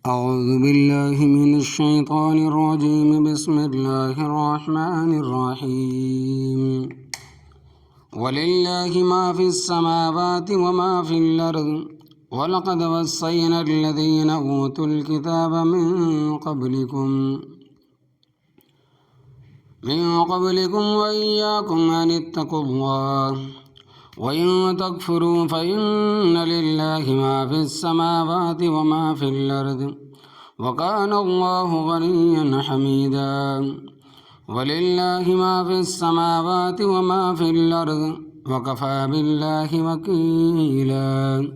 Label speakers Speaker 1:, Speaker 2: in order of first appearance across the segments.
Speaker 1: أعوذ بالله من الشيطان الرجيم. بسم الله الرحمن الرحيم. ولله ما في السماوات وما في الأرض ولقد وصينا الذين أوتوا الكتاب من قبلكم وإياكم أن اتقوا الله وإن تكفروا فإن لله ما في السماوات وما في الأرض وكان الله غنيا حميدا. ولله ما في السماوات وما في الأرض وكفى بالله وكيلا.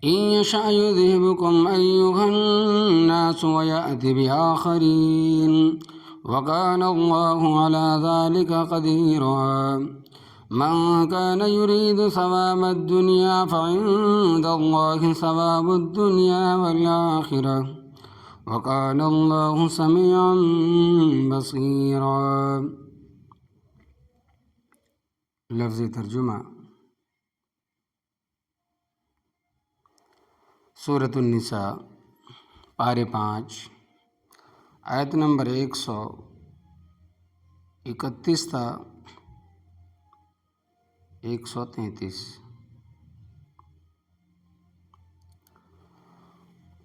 Speaker 1: إن يشأ يذهبكم أيها الناس ويأت بآخرين وكان الله على ذلك قديرا. من كان يريد ثواب الدنيا فعند الله ثواب الدنيا والآخرة وكان الله سميعا بصيرا. لفظ ترجمہ. سورۃ النساء پارے 5 آیت نمبر 131 تا 133.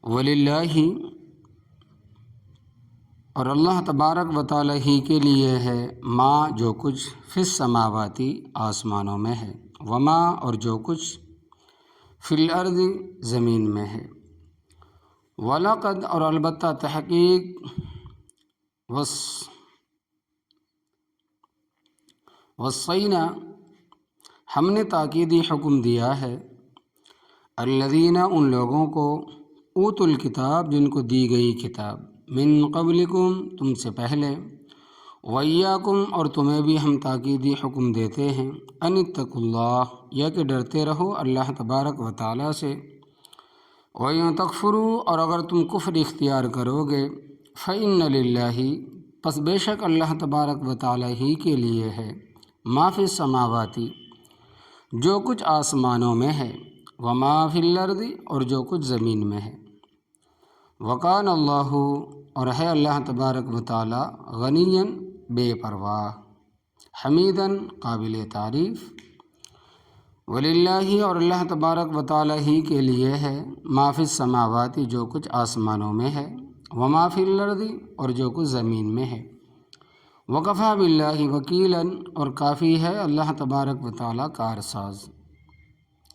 Speaker 1: وللہ اور اللہ تبارک و تعالی ہی کے لیے ہے ما جو کچھ فی السماواتی آسمانوں میں ہے، وما اور جو کچھ فی الارض زمین میں ہے، ولقد اور البتہ تحقیق، وصینا ہم نے تاکیدی حکم دیا ہے، الذین ان لوگوں کو، اوتوا الکتاب جن کو دی گئی کتاب، من قبلکم تم سے پہلے، وإیاکم اور تمہیں بھی ہم تاکیدی حکم دیتے ہیں، ان اتقوا اللہ یا کہ ڈرتے رہو اللہ تبارک و تعالیٰ سے، وَإِن تَكْفُرُوا اور اگر تم کفر اختیار کرو گے، فَإِنَّ لِلَّهِ پس بے شک اللہ تبارک و تعالیٰ ہی کے لیے ہے، ما فی السماواتی جو کچھ آسمانوں میں ہے، وما فی الارض اور جو کچھ زمین میں ہے، وکان اللہ اور ہے اللہ تبارک و تعالی، غنیًا بے پرواہ، حمیداً قابل تعریف. وللہ اور اللہ تبارک و تعالی ہی کے لیے ہے، ما فی السماواتی جو کچھ آسمانوں میں ہے، وما فی الارض اور جو کچھ زمین میں ہے، وکفیٰ باللہ وکیلاً اور کافی ہے اللہ تبارک و تعالی کارساز.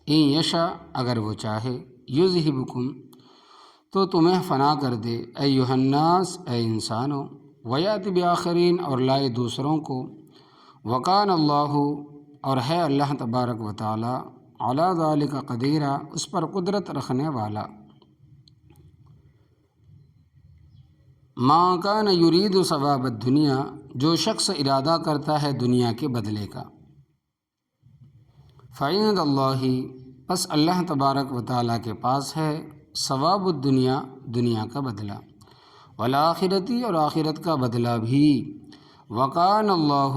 Speaker 1: ان یشاء اگر وہ چاہے، یذہبکم تو تمہیں فنا کر دے، ایھا الناس اے انسانوں، ویأت بآخرین اور لائے دوسروں کو، وکان اللہ اور ہے اللہ تبارک و تعالی، علی ذلک قدیرا اس پر قدرت رکھنے والا. ما کان یرید ثواب الدنیا جو شخص ارادہ کرتا ہے دنیا کے بدلے کا، فعند اللہ پس اللہ تبارک و تعالیٰ کے پاس ہے، ثواب الدنیا دنیا کا بدلہ، والآخرتی اور آخرت کا بدلہ بھی، وکان اللہ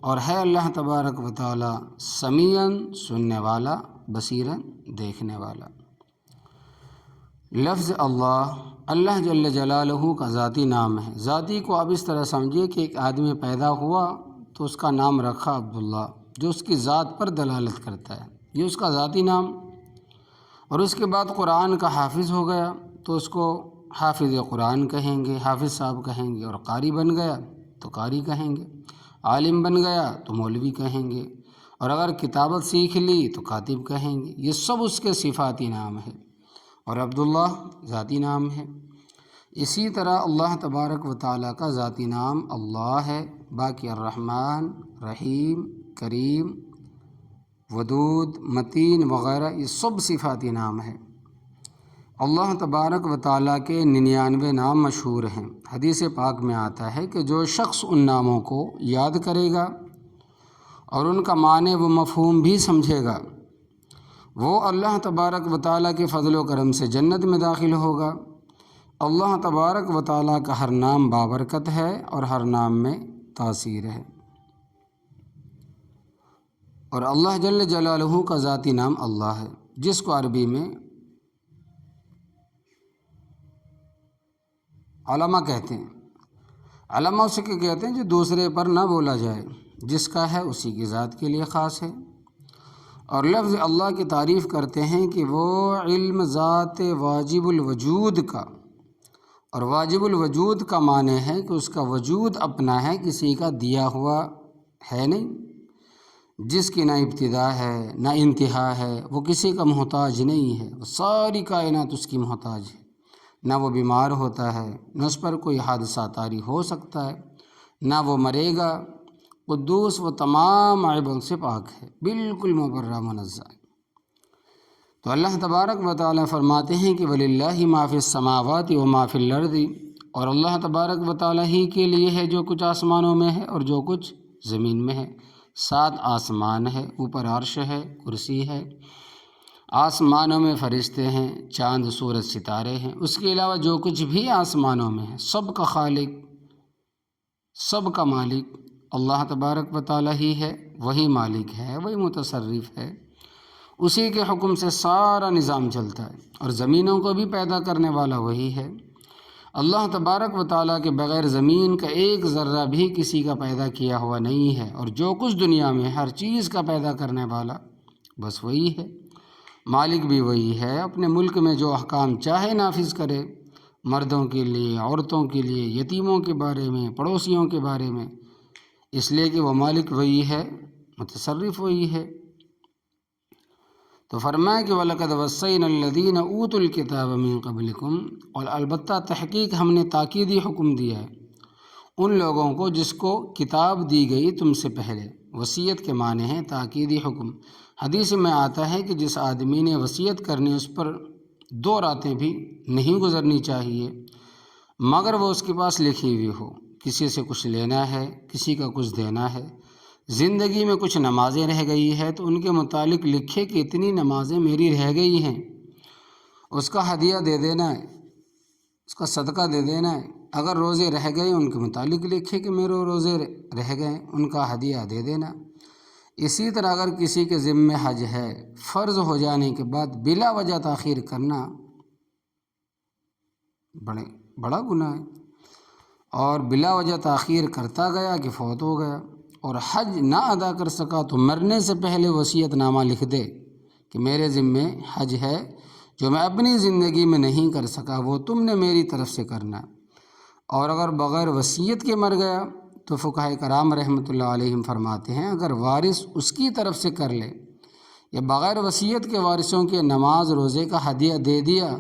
Speaker 1: اور ہے اللہ تبارک و تعالیٰ، سمیعاً سننے والا، بصیراً دیکھنے والا. لفظ اللہ، اللہ جل جلالہ کا ذاتی نام ہے. ذاتی کو آپ اس طرح سمجھیے کہ ایک آدمی پیدا ہوا تو اس کا نام رکھا عبداللہ، جو اس کی ذات پر دلالت کرتا ہے، یہ اس کا ذاتی نام. اور اس کے بعد قرآن کا حافظ ہو گیا تو اس کو حافظ قرآن کہیں گے، حافظ صاحب کہیں گے. اور قاری بن گیا تو قاری کہیں گے، عالم بن گیا تو مولوی کہیں گے، اور اگر کتابت سیکھ لی تو کاتب کہیں گے. یہ سب اس کے صفاتی نام ہے، اور عبداللہ ذاتی نام ہے. اسی طرح اللہ تبارک و تعالیٰ کا ذاتی نام اللہ ہے. باقی الرحمن، رحیم، کریم، ودود، متین وغیرہ یہ سب صفاتی نام ہے. اللہ تبارک و تعالیٰ کے 99 نام مشہور ہیں. حدیث پاک میں آتا ہے کہ جو شخص ان ناموں کو یاد کرے گا اور ان کا معنی و مفہوم بھی سمجھے گا، وہ اللہ تبارک و تعالیٰ کے فضل و کرم سے جنت میں داخل ہوگا. اللہ تبارک و تعالیٰ کا ہر نام بابرکت ہے اور ہر نام میں تاثیر ہے. اور اللہ جل جلالہ کا ذاتی نام اللہ ہے، جس کو عربی میں علماء کہتے ہیں، علماء اسے کیا کہتے ہیں جو دوسرے پر نہ بولا جائے، جس کا ہے اسی کی ذات کے لیے خاص ہے۔ اور لفظ اللہ کی تعریف کرتے ہیں کہ وہ علم ذات واجب الوجود کا، اور واجب الوجود کا معنی ہے کہ اس کا وجود اپنا ہے، کسی کا دیا ہوا ہے نہیں، جس کی نہ ابتدا ہے نہ انتہا ہے، وہ کسی کا محتاج نہیں ہے، وہ ساری کائنات اس کی محتاج ہے، نہ وہ بیمار ہوتا ہے، نہ اس پر کوئی حادثہ طاری ہو سکتا ہے، نہ وہ مرے گا، قدوس وہ تمام عیبوں سے پاک ہے، بالکل مبرہ منزہ ہے۔ تو اللہ تبارک و تعالیٰ فرماتے ہیں کہ وَلِلَّهِ مَا فِي السَّمَاوَاتِ وَمَا فِي الْأَرْضِ، اور اللہ تبارک و تعالیٰ ہی کے لیے ہے جو کچھ آسمانوں میں ہے اور جو کچھ زمین میں ہے۔ 7 آسمان ہے، اوپر عرش ہے، کرسی ہے، آسمانوں میں فرشتے ہیں، چاند سورج ستارے ہیں، اس کے علاوہ جو کچھ بھی آسمانوں میں ہے، سب کا خالق، سب کا مالک اللہ تبارک و تعالیٰ ہی ہے، وہی مالک ہے، وہی متصرف ہے، اسی کے حکم سے سارا نظام چلتا ہے، اور زمینوں کو بھی پیدا کرنے والا وہی ہے۔ اللہ تبارک و تعالیٰ کے بغیر زمین کا ایک ذرہ بھی کسی کا پیدا کیا ہوا نہیں ہے، اور جو کچھ دنیا میں ہر چیز کا پیدا کرنے والا بس وہی ہے، مالک بھی وہی ہے، اپنے ملک میں جو احکام چاہے نافذ کرے، مردوں کے لیے، عورتوں کے لیے، یتیموں کے بارے میں، پڑوسیوں کے بارے میں، اس لیے کہ وہ مالک وہی ہے، متصرف وہی ہے۔ تو فرمایا کہ وَلَقَدْ وَصَّيْنَا الَّذِينَ أُوتُوا الْكِتَابَ مِن قَبْلِكُمْ، اور البتہ تحقیق ہم نے تاکیدی حکم دیا ہے ان لوگوں کو جس کو کتاب دی گئی تم سے پہلے۔ وصیت کے معنی ہے تاکیدی حکم۔ حدیث میں آتا ہے کہ جس آدمی نے وصیت کرنی اس پر 2 راتیں بھی نہیں گزرنی چاہیے مگر وہ اس کے پاس لکھی ہوئی ہو، کسی سے کچھ لینا ہے، کسی کا کچھ دینا ہے، زندگی میں کچھ نمازیں رہ گئی ہے تو ان کے متعلق لکھے کہ اتنی نمازیں میری رہ گئی ہیں، اس کا ہدیہ دے دینا ہے، اس کا صدقہ دے دینا ہے۔ اگر روزے رہ گئے ان کے متعلق لکھے کہ میرے روزے رہ گئے، ان کا ہدیہ دے دینا۔ اسی طرح اگر کسی کے ذمہ حج ہے، فرض ہو جانے کے بعد بلا وجہ تاخیر کرنا بڑا گناہ ہے، اور بلا وجہ تاخیر کرتا گیا کہ فوت ہو گیا، اور حج نہ ادا کر سکا تو مرنے سے پہلے وصیت نامہ لکھ دے کہ میرے ذمے حج ہے جو میں اپنی زندگی میں نہیں کر سکا، وہ تم نے میری طرف سے کرنا۔ اور اگر بغیر وصیت کے مر گیا تو فقہاء کرام رحمۃ اللہ علیہم فرماتے ہیں اگر وارث اس کی طرف سے کر لے یا بغیر وصیت کے وارثوں کے نماز روزے کا ہدیہ دے دیا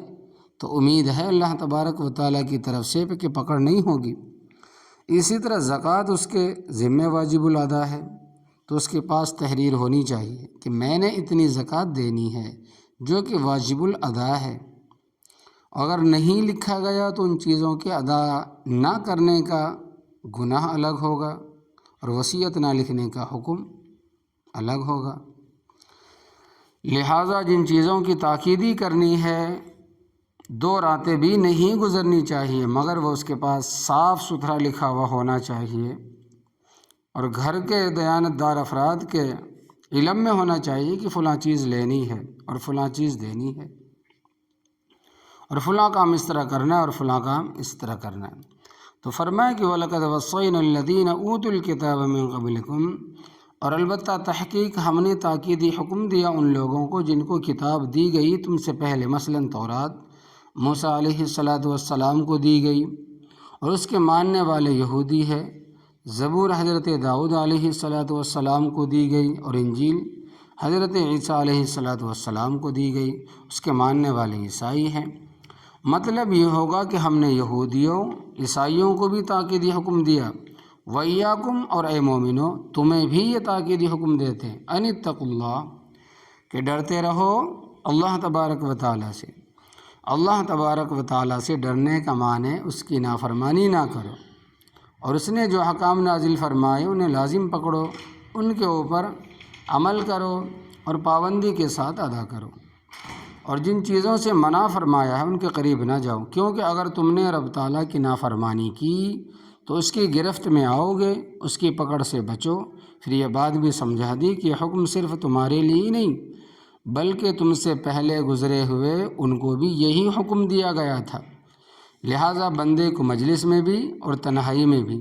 Speaker 1: تو امید ہے اللہ تبارک و تعالیٰ کی طرف سے کہ پکڑ نہیں ہوگی۔ اسی طرح زکوٰۃ اس کے ذمہ واجب الادا ہے تو اس کے پاس تحریر ہونی چاہیے کہ میں نے اتنی زکوٰۃ دینی ہے جو کہ واجب الادا ہے۔ اگر نہیں لکھا گیا تو ان چیزوں کے ادا نہ کرنے کا گناہ الگ ہوگا اور وصیت نہ لکھنے کا حکم الگ ہوگا۔ لہٰذا جن چیزوں کی تاکیدی کرنی ہے 2 راتیں بھی نہیں گزرنی چاہیے مگر وہ اس کے پاس صاف ستھرا لکھا ہوا ہونا چاہیے، اور گھر کے دیانتدار افراد کے علم میں ہونا چاہیے کہ فلاں چیز لینی ہے اور فلاں چیز دینی ہے، اور فلاں کام اس طرح کرنا ہے اور فلاں کام اس طرح کرنا ہے۔ تو فرمایا کہ وَلَقَدْ وَصَّيْنَا الَّذِينَ أُوتُوا الْكِتَابَ مِن قَبْلِكُمْ، اور البتہ تحقیق ہم نے تاکیدی حکم دیا ان لوگوں کو جن کو کتاب دی گئی تم سے پہلے، مثلاً تورات موسیٰ علیہ السلام کو دی گئی اور اس کے ماننے والے یہودی ہے، زبور حضرت داؤد علیہ السلام کو دی گئی، اور انجیل حضرت عیسیٰ علیہ السلام کو دی گئی، اس کے ماننے والے عیسائی ہیں۔ مطلب یہ ہوگا کہ ہم نے یہودیوں عیسائیوں کو بھی تاکیدی حکم دیا، وَإِيَّاكُمْ، اور اے مومنو تمہیں بھی یہ تاکیدی حکم دیتے ہیں، أَنِ اتَّقُوا اللَّهَ، کہ ڈرتے رہو اللہ تبارک و تعالیٰ سے۔ اللہ تبارک و تعالیٰ سے ڈرنے کا معنی اس کی نافرمانی نہ کرو، اور اس نے جو حکام نازل فرمائے انہیں لازم پکڑو، ان کے اوپر عمل کرو اور پابندی کے ساتھ ادا کرو، اور جن چیزوں سے منع فرمایا ہے ان کے قریب نہ جاؤ، کیونکہ اگر تم نے رب تعالیٰ کی نافرمانی کی تو اس کی گرفت میں آؤ گے، اس کی پکڑ سے بچو۔ پھر یہ بات بھی سمجھا دی کہ یہ حکم صرف تمہارے لیے ہی نہیں بلکہ تم سے پہلے گزرے ہوئے ان کو بھی یہی حکم دیا گیا تھا، لہٰذا بندے کو مجلس میں بھی اور تنہائی میں بھی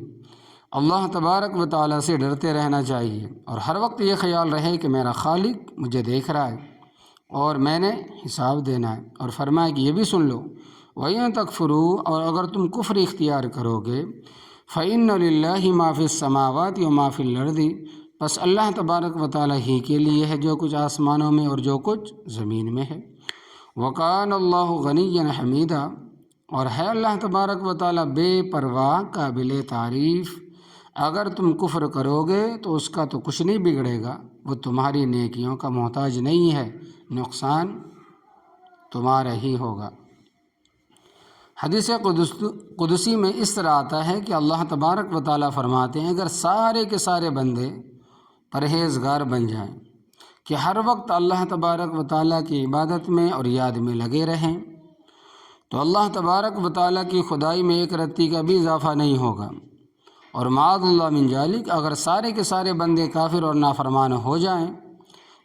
Speaker 1: اللہ تبارک و تعالیٰ سے ڈرتے رہنا چاہیے، اور ہر وقت یہ خیال رہے کہ میرا خالق مجھے دیکھ رہا ہے اور میں نے حساب دینا ہے۔ اور فرمایا کہ یہ بھی سن لو، وَإِن تَكْفُرُوا، اور اگر تم کفر اختیار کرو گے، فَإِنَّ لِلَّهِ مَا فِي السَّمَاوَاتِ وَمَا فِي الْأَرْضِ، بس اللہ تبارک و تعالیٰ ہی کے لیے ہے جو کچھ آسمانوں میں اور جو کچھ زمین میں ہے۔ وَكَانَ اللَّهُ غَنِيًّا حَمِيدًا، اور ہے اللہ تبارک و تعالیٰ بے پرواہ قابل تعریف۔ اگر تم کفر کرو گے تو اس کا تو کچھ نہیں بگڑے گا، وہ تمہاری نیکیوں کا محتاج نہیں ہے، نقصان تمہارا ہی ہوگا۔ حدیث قدسی میں اس طرح آتا ہے کہ اللہ تبارک و تعالیٰ فرماتے ہیں اگر سارے کے سارے بندے پرہیزگار بن جائیں کہ ہر وقت اللہ تبارک و تعالیٰ کی عبادت میں اور یاد میں لگے رہیں، تو اللہ تبارک و تعالیٰ کی خدائی میں ایک رتی کا بھی اضافہ نہیں ہوگا۔ اور معاذ اللہ من ذالک، اگر سارے کے سارے بندے کافر اور نافرمان ہو جائیں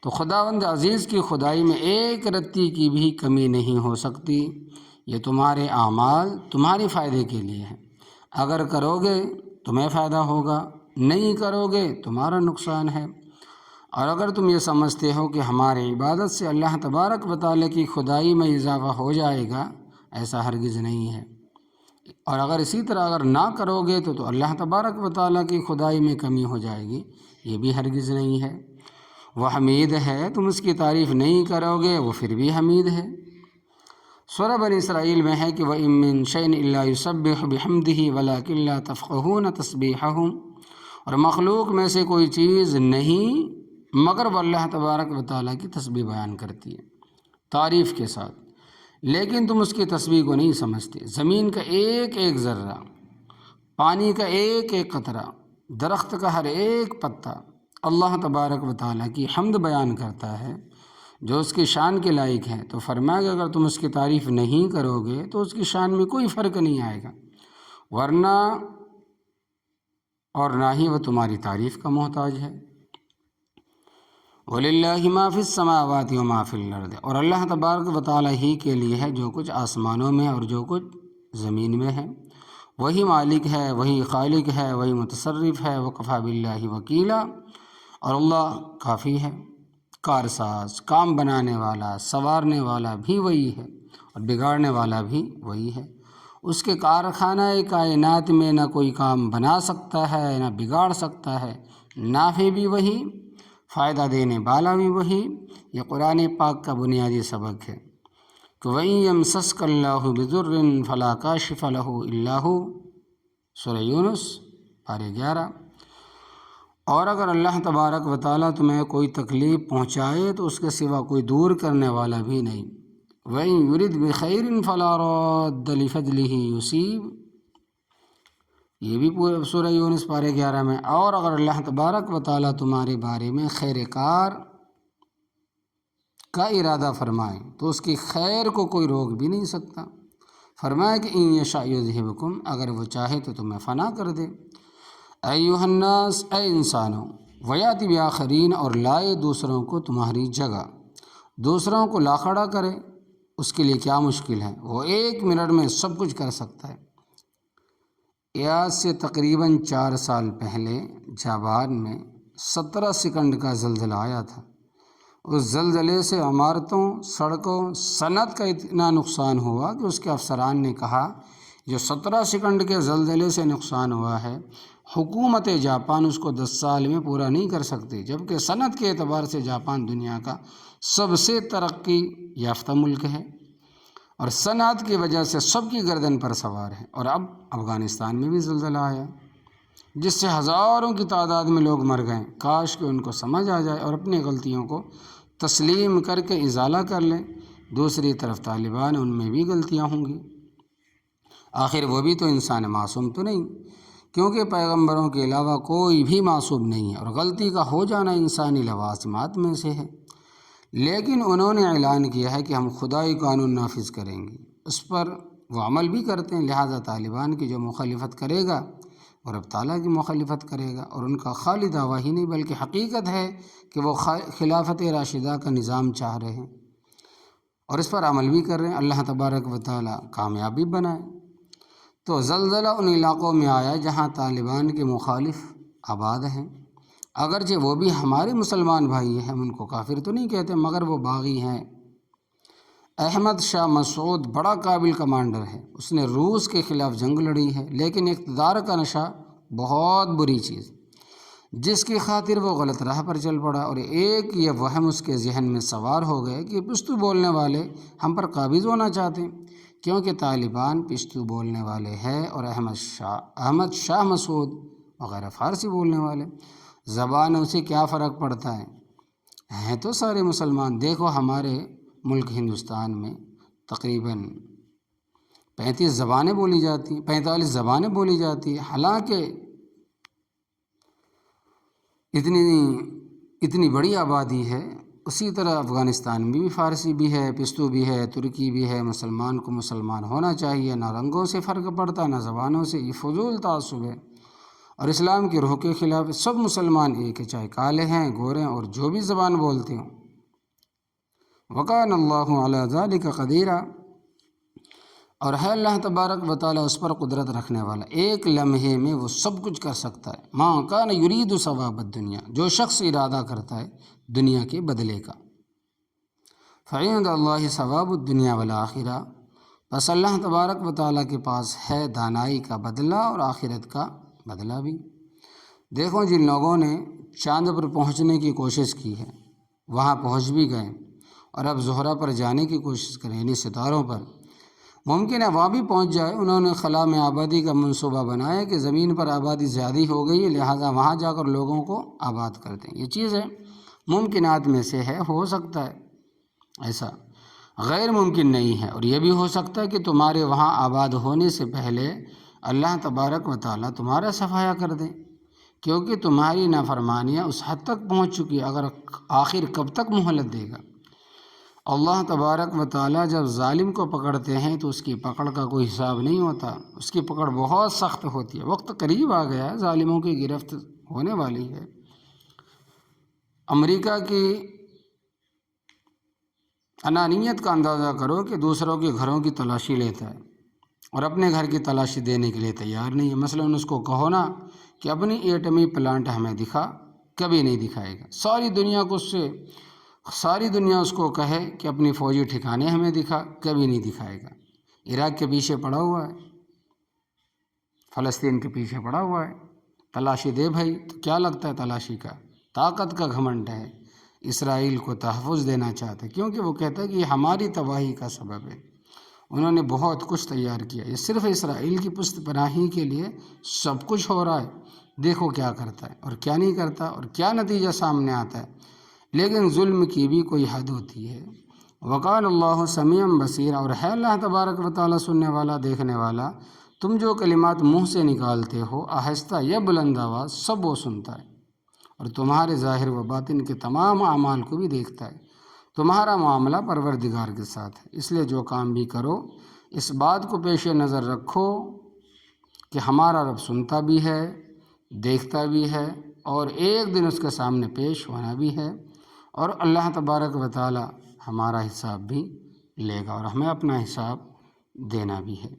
Speaker 1: تو خداوند عزیز کی خدائی میں ایک رتی کی بھی کمی نہیں ہو سکتی۔ یہ تمہارے اعمال تمہارے فائدے کے لیے ہیں، اگر کرو گے تمہیں فائدہ ہوگا، نہیں کرو گے تمہارا نقصان ہے۔ اور اگر تم یہ سمجھتے ہو کہ ہماری عبادت سے اللہ تبارک و تعالیٰ کی خدائی میں اضافہ ہو جائے گا، ایسا ہرگز نہیں ہے۔ اور اگر اسی طرح اگر نہ کرو گے تو اللہ تبارک و تعالیٰ کی خدائی میں کمی ہو جائے گی، یہ بھی ہرگز نہیں ہے۔ وہ حمید ہے، تم اس کی تعریف نہیں کرو گے وہ پھر بھی حمید ہے۔ سورہ بنی اسرائیل میں ہے کہ وَإِن مِّن شَيْءٍ إِلَّا يُسَبِّحُ بِحَمْدِهِ وَلَٰكِن لَّا تَفْقَهُونَ تَسْبِيحَهُمْ، اور مخلوق میں سے کوئی چیز نہیں مگر وہ اللہ تبارک و تعالیٰ کی تسبیح بیان کرتی ہے تعریف کے ساتھ، لیکن تم اس کی تسبیح کو نہیں سمجھتے۔ زمین کا ایک ایک ذرہ، پانی کا ایک ایک قطرہ، درخت کا ہر ایک پتا اللہ تبارک و تعالیٰ کی حمد بیان کرتا ہے جو اس کی شان کے لائق ہے۔ تو فرمایا کہ اگر تم اس کی تعریف نہیں کرو گے تو اس کی شان میں کوئی فرق نہیں آئے گا، ورنہ اور نہ ہی وہ تمہاری تعریف کا محتاج ہے۔ وَلِلَّهِ مَا فِي السَّمَاوَاتِ وَمَا فِي الْأَرْضِ، اور اللہ تبارک و تعالیٰ ہی کے لیے ہے جو کچھ آسمانوں میں اور جو کچھ زمین میں ہے۔ وہی مالک ہے، وہی خالق ہے، وہی متصرف ہے۔ وَكَفَىٰ بِاللَّهِ وَكِيلًا، اور اللہ کافی ہے، کارساز، کام بنانے والا، سنوارنے والا بھی وہی ہے اور بگاڑنے والا بھی وہی ہے۔ اس کے کارخانہ کائنات میں نہ کوئی کام بنا سکتا ہے نہ بگاڑ سکتا ہے، نافع بھی وہی، فائدہ دینے والا بھی وہی۔ یہ قرآن پاک کا بنیادی سبق ہے کہ وَإِن يَمْسَسْكَ اللَّهُ بِضُرٍّ فَلَا كَاشِفَ لَهُ إِلَّا هُوَ، سورہ یونس پارہ 11۔ اور اگر اللہ تبارک و تعالیٰ تمہیں کوئی تکلیف پہنچائے تو اس کے سوا کوئی دور کرنے والا بھی نہیں۔ وَإِن يُرِدْ بِخَيْرٍ فَلَا رَادَّ لِفَضْلِهِ يُصِيبُ، یہ بھی پورے سورہ یونس پارہ 11 میں۔ اور اگر اللہ تبارک و تعالیٰ تمہارے بارے میں خیر کار کا ارادہ فرمائے تو اس کی خیر کو کوئی روک بھی نہیں سکتا۔ فرمایا کہ ان یشاء یذہبکم، اگر وہ چاہے تو تمہیں فنا کر دے۔ ایھا الناس، اے انسانوں، ویاتی بآخرین، اور لائے دوسروں کو تمہاری جگہ، دوسروں کو لا کھڑا کرے، اس کے لیے کیا مشکل ہے، وہ 1 منٹ میں سب کچھ کر سکتا ہے۔ آج سے تقریباً 4 سال پہلے جاپان میں 17 سیکنڈ کا زلزلہ آیا تھا۔ اس زلزلے سے عمارتوں، سڑکوں، صنعت کا اتنا نقصان ہوا کہ اس کے افسران نے کہا جو 17 سیکنڈ کے زلزلے سے نقصان ہوا ہے، حکومت جاپان اس کو 10 سال میں پورا نہیں کر سکتی، جبکہ صنعت کے اعتبار سے جاپان دنیا کا سب سے ترقی یافتہ ملک ہے اور صنعت کی وجہ سے سب کی گردن پر سوار ہے۔ اور اب افغانستان میں بھی زلزلہ آیا جس سے ہزاروں کی تعداد میں لوگ مر گئے۔ کاش کہ ان کو سمجھ آ جائے اور اپنی غلطیوں کو تسلیم کر کے ازالہ کر لیں۔ دوسری طرف طالبان، ان میں بھی غلطیاں ہوں گی، آخر وہ بھی تو انسان معصوم تو نہیں، کیونکہ پیغمبروں کے علاوہ کوئی بھی معصوم نہیں ہے اور غلطی کا ہو جانا انسانی لوازمات میں سے ہے۔ لیکن انہوں نے اعلان کیا ہے کہ ہم خدائی قانون نافذ کریں گے، اس پر وہ عمل بھی کرتے ہیں۔ لہٰذا طالبان کی جو مخالفت کرے گا اور رب تعالیٰ کی مخالفت کرے گا، اور ان کا خالی دعویٰ ہی نہیں بلکہ حقیقت ہے کہ وہ خلافت راشدہ کا نظام چاہ رہے ہیں اور اس پر عمل بھی کر رہے ہیں۔ اللہ تبارک و تعالیٰ کامیابی بنائے۔ تو زلزلہ ان علاقوں میں آیا جہاں طالبان کے مخالف آباد ہیں، اگرچہ وہ بھی ہمارے مسلمان بھائی ہیں، ہم ان کو کافر تو نہیں کہتے، مگر وہ باغی ہیں۔ احمد شاہ مسعود بڑا قابل کمانڈر ہے، اس نے روس کے خلاف جنگ لڑی ہے، لیکن اقتدار کا نشہ بہت بری چیز، جس کی خاطر وہ غلط راہ پر چل پڑا، اور ایک یہ وہم اس کے ذہن میں سوار ہو گئے کہ پشتو بولنے والے ہم پر قابض ہونا چاہتے ہیں، کیونکہ طالبان پشتو بولنے والے ہیں اور احمد شاہ مسعود وغیرہ فارسی بولنے والے۔ زبانوں سے کیا فرق پڑتا ہے، ہیں تو سارے مسلمان۔ دیکھو ہمارے ملک ہندوستان میں تقریباً 35 زبانیں بولی جاتی ہیں، 45 زبانیں بولی جاتی ہیں، حالانکہ اتنی بڑی آبادی ہے۔ اسی طرح افغانستان میں بھی فارسی بھی ہے، پشتو بھی ہے، ترکی بھی ہے۔ مسلمان کو مسلمان ہونا چاہیے، نہ رنگوں سے فرق پڑتا نہ زبانوں سے، یہ فضول تعصب ہے اور اسلام کی روح کے خلاف۔ سب مسلمان ایک ہے، چاہے کالے ہیں، گورے ہیں، اور جو بھی زبان بولتے ہوں۔ وَكَانَ اللَّهُ عَلَى ذَلِكَ قَدِيرًا، اور ہے اللہ تبارک و تعالیٰ اس پر قدرت رکھنے والا، ایک لمحے میں وہ سب کچھ کر سکتا ہے۔ مَا كَانَ يُرِيدُ ثَوَابَ الدُّنْيَا، جو شخص ارادہ کرتا ہے دنیا کے بدلے کا، فَعِندَ اللَّهِ ثَوَابُ الدُّنْيَا وَالْآخِرَةِ، بس اللہ تبارک و تعالیٰ کے پاس ہے دانائی کا بدلہ اور آخرت کا بدلہ بھی۔ دیکھو جن لوگوں نے چاند پر پہنچنے کی کوشش کی ہے، وہاں پہنچ بھی گئے، اور اب زہرہ پر جانے کی کوشش کریں، یعنی ستاروں پر، ممکن ہے وہاں بھی پہنچ جائے۔ انہوں نے خلا میں آبادی کا منصوبہ بنایا کہ زمین پر آبادی زیادہ ہو گئی ہے، لہٰذا وہاں جا کر لوگوں کو آباد کر دیں۔ یہ چیز ہے، ممکنات میں سے ہے، ہو سکتا ہے، ایسا غیر ممکن نہیں ہے۔ اور یہ بھی ہو سکتا ہے کہ تمہارے وہاں آباد ہونے سے پہلے اللہ تبارک و تعالیٰ تمہارا صفایا کر دیں، کیونکہ تمہاری نافرمانیاں اس حد تک پہنچ چکی ہے۔ اگر آخر کب تک مہلت دے گا؟ اللہ تبارک و تعالیٰ جب ظالم کو پکڑتے ہیں تو اس کی پکڑ کا کوئی حساب نہیں ہوتا، اس کی پکڑ بہت سخت ہوتی ہے۔ وقت قریب آ گیا ہے، ظالموں کی گرفت ہونے والی ہے۔ امریکہ کی انانیت کا اندازہ کرو کہ دوسروں کے گھروں کی تلاشی لیتا ہے اور اپنے گھر کی تلاشی دینے کے لیے تیار نہیں ہے۔ مثلاً اس کو کہو نا کہ اپنی ایٹمی پلانٹ ہمیں دکھا، کبھی نہیں دکھائے گا۔ ساری دنیا اس کو کہے کہ اپنی فوجی ٹھکانے ہمیں دکھا، کبھی نہیں دکھائے گا۔ عراق کے پیچھے پڑا ہوا ہے، فلسطین کے پیچھے پڑا ہوا ہے، تلاشی دے بھائی۔ تو کیا لگتا ہے تلاشی کا؟ طاقت کا گھمنڈ ہے۔ اسرائیل کو تحفظ دینا چاہتے کیونکہ وہ کہتا ہے کہ یہ ہماری تباہی کا سبب ہے۔ انہوں نے بہت کچھ تیار کیا، یہ صرف اسرائیل کی پشت پناہی کے لیے سب کچھ ہو رہا ہے۔ دیکھو کیا کرتا ہے اور کیا نہیں کرتا اور کیا نتیجہ سامنے آتا ہے۔ لیکن ظلم کی بھی کوئی حد ہوتی ہے۔ وَقَانَ اللَّهُ سَمِيعًا بَصِيرًا، اور ہے اللہ تبارک و تعالیٰ سننے والا، دیکھنے والا۔ تم جو کلمات منہ سے نکالتے ہو، آہستہ یا بلند آواز، سب وہ سنتا ہے، اور تمہارے ظاہر و باطن کے تمام اعمال کو بھی دیکھتا ہے۔ تمہارا معاملہ پروردگار کے ساتھ ہے، اس لیے جو کام بھی کرو اس بات کو پیش نظر رکھو کہ ہمارا رب سنتا بھی ہے، دیکھتا بھی ہے، اور ایک دن اس کے سامنے پیش ہونا بھی ہے، اور اللہ تبارک و تعالی ہمارا حساب بھی لے گا اور ہمیں اپنا حساب دینا بھی ہے۔